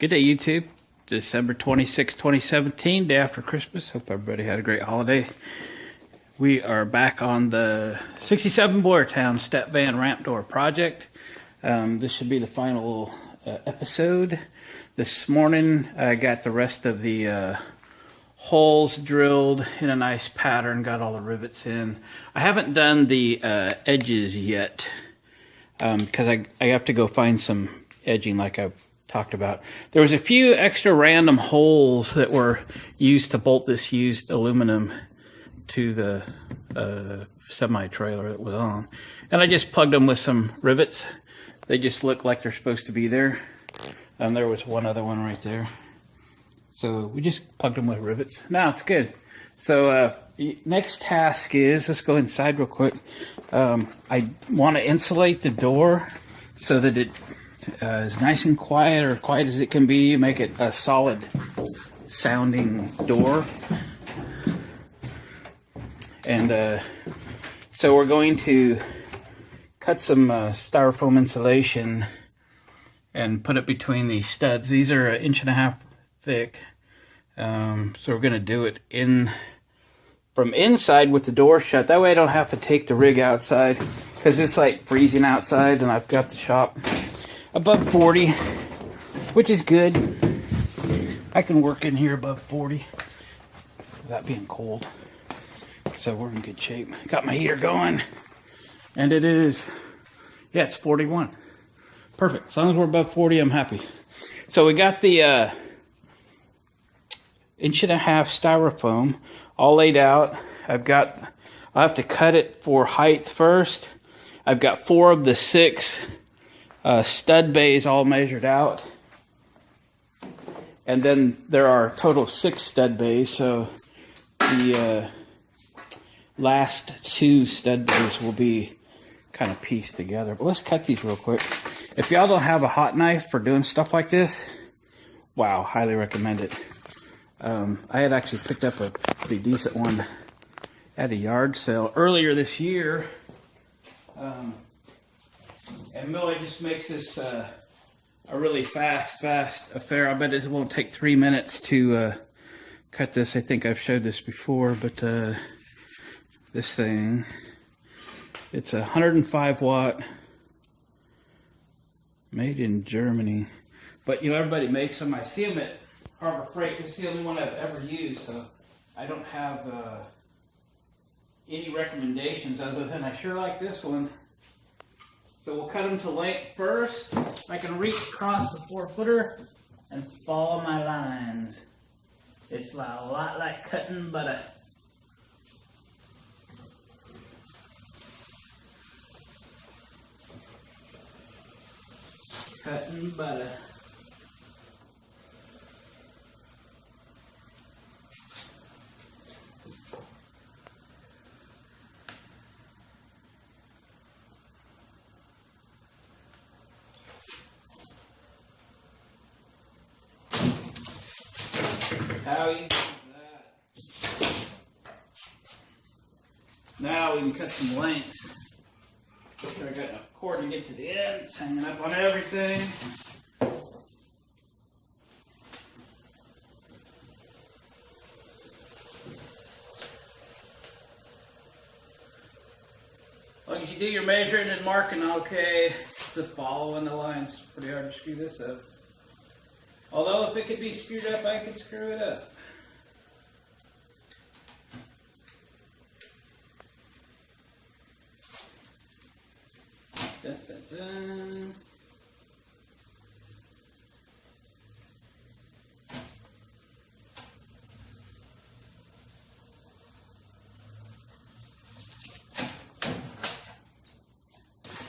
Good day, YouTube. December 26, 2017, day after Christmas. Hope everybody had a great holiday. We are back on the 67 Boyertown Stepvan ramp door project. This should be the final episode. This morning I got the rest of the holes drilled in a nice pattern, got all the rivets in. I haven't done the edges yet because I have to go find some edging like I've talked about. There was a few extra random holes that were used to bolt this used aluminum to the semi-trailer that was on, and I just plugged them with some rivets. They just look like they're supposed to be there. There was one other one right there, so we just plugged them with rivets. Now it's good. So next task is, let's go inside real quick. I want to insulate the door so that it is nice and quiet, or quiet as it can be, make it a solid sounding door. And so we're going to cut some styrofoam insulation and put it between these studs. These are 1.5 inches thick. So we're going to do it from inside with the door shut. That way I don't have to take the rig outside, because it's like freezing outside, and I've got the shop above 40, which is good. I can work in here above 40 without being cold. So we're in good shape. Got my heater going, and it is, yeah, it's 41. Perfect. As long as we're above 40, I'm happy. So we got the 1.5 inch styrofoam all laid out. I'll have to cut it for height first. I've got 4 of the 6 stud bays all measured out, and then there are a total of 6 stud bays, so the last 2 stud bays will be kind of pieced together. But let's cut these real quick. If y'all don't have a hot knife for doing stuff like this, wow, highly recommend it. I had actually picked up a pretty decent one at a yard sale earlier this year. And Millie just makes this a really fast affair. I bet it won't take 3 minutes to cut this. I think I've showed this before, but this thing, it's a 105 watt, made in Germany. But you know, everybody makes them. I see them at Harbor Freight. This is the only one I've ever used, so I don't have any recommendations other than I sure like this one. So we'll cut them to length first. I can reach across the 4-footer and follow my lines. It's a lot like cutting butter. Cutting butter. How easy is that? Now we can cut some lengths. So I got enough cord to get to the end. It's hanging up on everything. As long as you do your measuring and marking okay, just following the lines. Pretty hard to screw this up. Although if it could be screwed up, I could screw it up. Dun, dun, dun.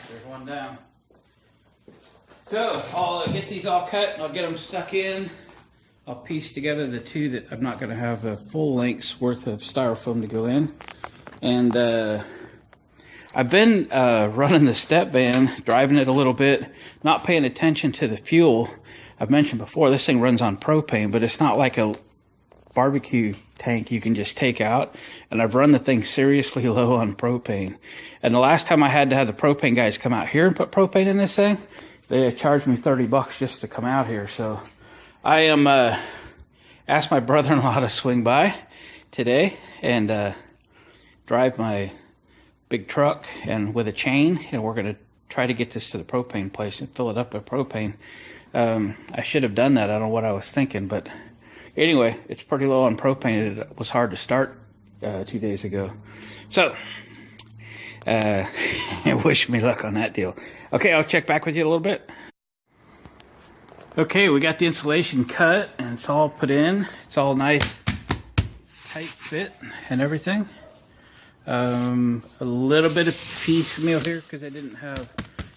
There's one down. So I'll get these all cut and I'll get them stuck in. I'll piece together the 2 that I'm not going to have a full length's worth of styrofoam to go in. And I've been running the Stepvan, driving it a little bit, not paying attention to the fuel. I've mentioned before, this thing runs on propane, but it's not like a barbecue tank you can just take out. And I've run the thing seriously low on propane. And the last time I had to have the propane guys come out here and put propane in this thing, they charged me $30 just to come out here. So I am asked my brother-in-law to swing by today and drive my big truck and with a chain, and we're going to try to get this to the propane place and fill it up with propane. I should have done that. I don't know what I was thinking, but anyway, it's pretty low on propane. It was hard to start 2 days ago. So, wish me luck on that deal. Okay, I'll check back with you in a little bit. Okay, we got the insulation cut and it's all put in. It's all nice, tight fit and everything. A little bit of piecemeal here because I didn't have,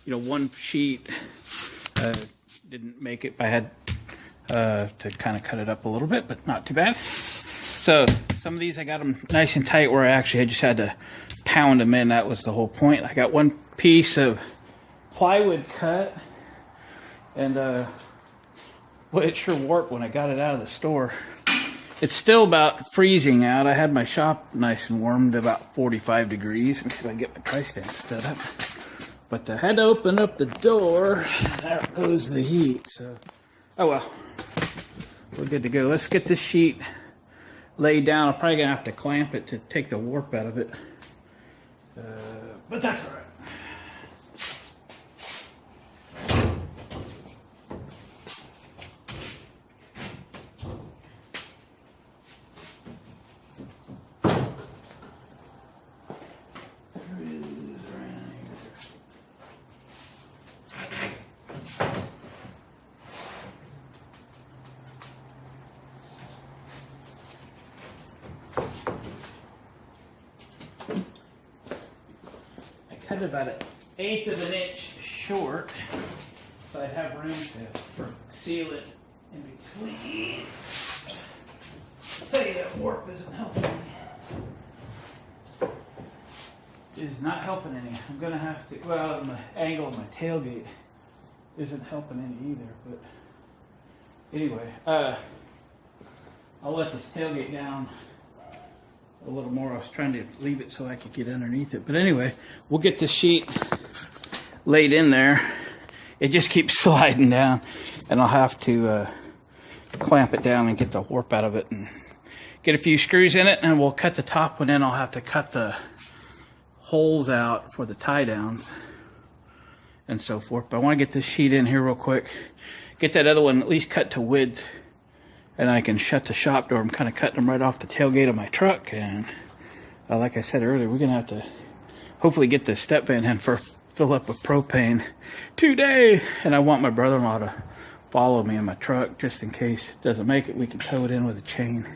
one sheet. Didn't make it. I had to kind of cut it up a little bit, but not too bad. So some of these I got them nice and tight where I just had to pound them in. That was the whole point. I got one piece of plywood cut, and well, it sure warped when I got it out of the store. It's still about freezing out. I had my shop nice and warm to about 45 degrees. Let me see if I can get my tri-stand stood up. But I had to open up the door. There goes the heat. So, oh well, we're good to go. Let's get this sheet laid down. I'm probably gonna have to clamp it to take the warp out of it. But that's all right. Cut about 1/8 of an inch short, so I'd have room to seal it in between. I'll tell you that warp isn't helping me. It is not helping any. I'm gonna have to. Well, the angle of my tailgate isn't helping any either. But anyway, I'll let this tailgate down a little more. I was trying to leave it so I could get underneath it. But anyway, we'll get this sheet laid in there. It just keeps sliding down, and I'll have to clamp it down and get the warp out of it and get a few screws in it, and we'll cut the top one in. I'll have to cut the holes out for the tie downs and so forth. But I want to get this sheet in here real quick. Get that other one at least cut to width, and I can shut the shop door. I'm kind of cutting them right off the tailgate of my truck. And like I said earlier, we're going to have to hopefully get the Stepvan in for fill up with propane today. And I want my brother-in-law to follow me in my truck just in case it doesn't make it. We can tow it in with a chain.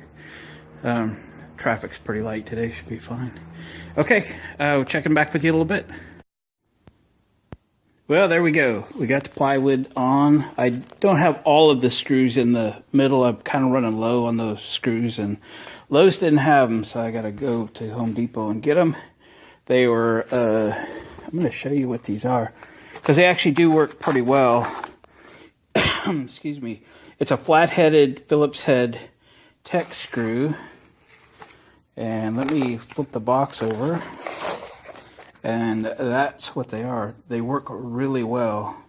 Traffic's pretty light today. Should be fine. Okay, we'll checking back with you a little bit. Well, there we go. We got the plywood on. I don't have all of the screws in the middle. I'm kind of running low on those screws, and Lowe's didn't have them, so I got to go to Home Depot and get them. They were, I'm going to show you what these are, because they actually do work pretty well. Excuse me. It's a flat-headed Phillips head tech screw. And let me flip the box over. And that's what they are. They work really well.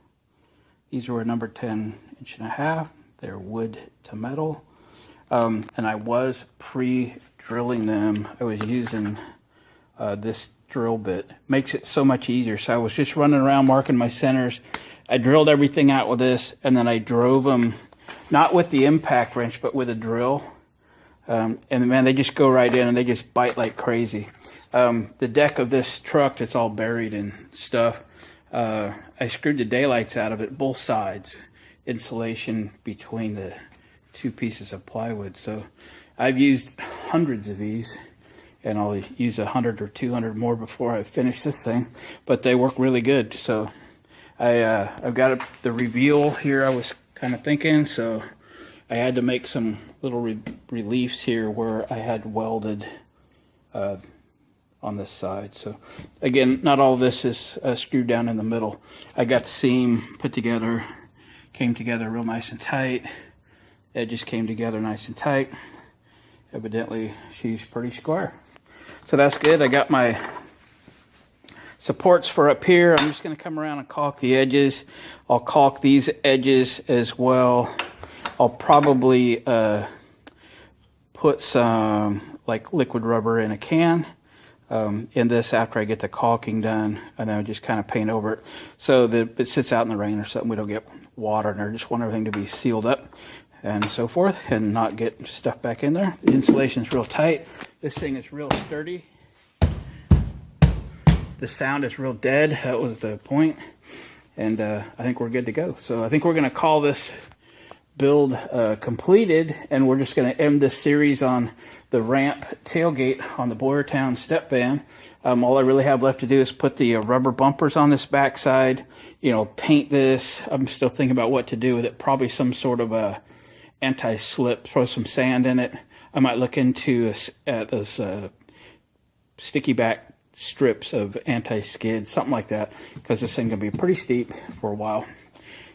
These were a number 10 1.5 inch. They're wood to metal. And I was pre-drilling them. I was using this drill bit. Makes it so much easier. So I was just running around marking my centers. I drilled everything out with this, and then I drove them, not with the impact wrench, but with a drill. And man, they just go right in and they just bite like crazy. The deck of this truck, it's all buried in stuff. I screwed the daylights out of it, both sides, insulation between the two pieces of plywood. So I've used hundreds of these, and I'll use 100 or 200 more before I finish this thing. But they work really good. So I've got the reveal here. I was kind of thinking, so I had to make some little reliefs here where I had welded on this side. So again, not all of this is screwed down in the middle. I got the seam put together, came together real nice and tight. Edges came together nice and tight. Evidently, she's pretty square. So that's good. I got my supports for up here. I'm just going to come around and caulk the edges. I'll caulk these edges as well. I'll probably put some like liquid rubber in a can in this after I get the caulking done, and I'll just kind of paint over it so that if it sits out in the rain or something, we don't get water in there. Just want everything to be sealed up and so forth and not get stuff back in there. The insulation is real tight. This thing is real sturdy. The sound is real dead. That was the point. And I think we're good to go. So I think we're going to call this build completed, and we're just going to end this series on the ramp tailgate on the Boyertown Stepvan. All I really have left to do is put the rubber bumpers on this backside, you know, paint this. I'm still thinking about what to do with it. Probably some sort of a anti-slip, throw some sand in it. I might look into those sticky back strips of anti-skid, something like that, because this thing can be pretty steep for a while,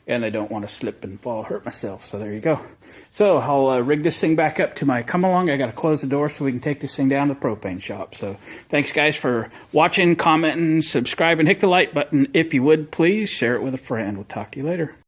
and I don't want to slip and fall, hurt myself. So there you go. So I'll rig this thing back up to my come along. I got to close the door so we can take this thing down to the propane shop. So thanks guys for watching, commenting, subscribing, hit the like button if you would, please. Share it with a friend. We'll talk to you later.